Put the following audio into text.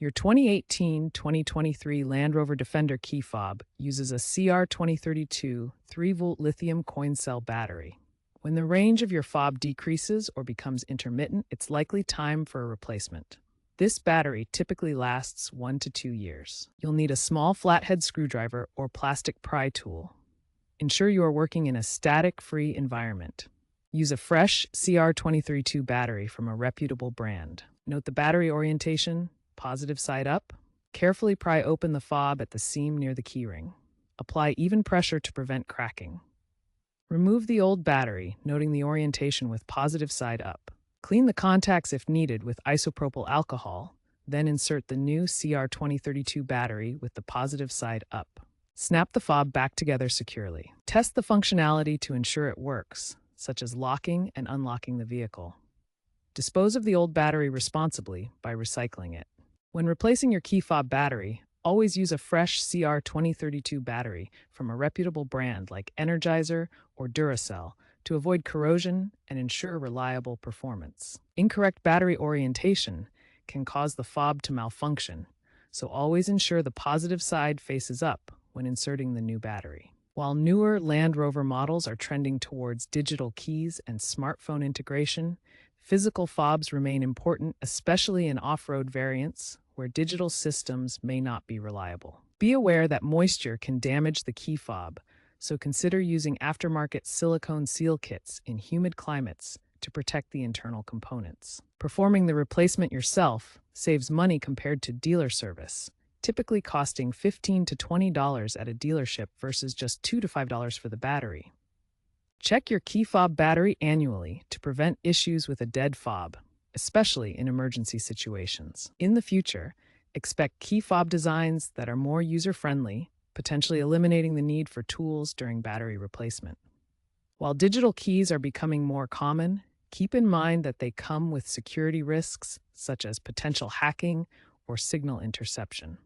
Your 2018-2023 Land Rover Defender key fob uses a CR2032 3-volt lithium coin cell battery. When the range of your fob decreases or becomes intermittent, it's likely time for a replacement. This battery typically lasts 1 to 2 years. You'll need a small flathead screwdriver or plastic pry tool. Ensure you are working in a static-free environment. Use a fresh CR2032 battery from a reputable brand. Note the battery orientation, positive side up. Carefully pry open the fob at the seam near the keyring. Apply even pressure to prevent cracking. Remove the old battery, noting the orientation with positive side up. Clean the contacts if needed with isopropyl alcohol, then insert the new CR2032 battery with the positive side up. Snap the fob back together securely. Test the functionality to ensure it works, such as locking and unlocking the vehicle. Dispose of the old battery responsibly by recycling it. When replacing your key fob battery, always use a fresh CR2032 battery from a reputable brand like Energizer or Duracell to avoid corrosion and ensure reliable performance. Incorrect battery orientation can cause the fob to malfunction, so always ensure the positive side faces up when inserting the new battery. While newer Land Rover models are trending towards digital keys and smartphone integration, physical fobs remain important, especially in off-road variants where digital systems may not be reliable. Be aware that moisture can damage the key fob, so consider using aftermarket silicone seal kits in humid climates to protect the internal components. Performing the replacement yourself saves money compared to dealer service, typically costing $15 to $20 at a dealership versus just $2 to $5 for the battery. Check your key fob battery annually to prevent issues with a dead fob, especially in emergency situations. In the future, expect key fob designs that are more user-friendly, potentially eliminating the need for tools during battery replacement. While digital keys are becoming more common, keep in mind that they come with security risks such as potential hacking or signal interception.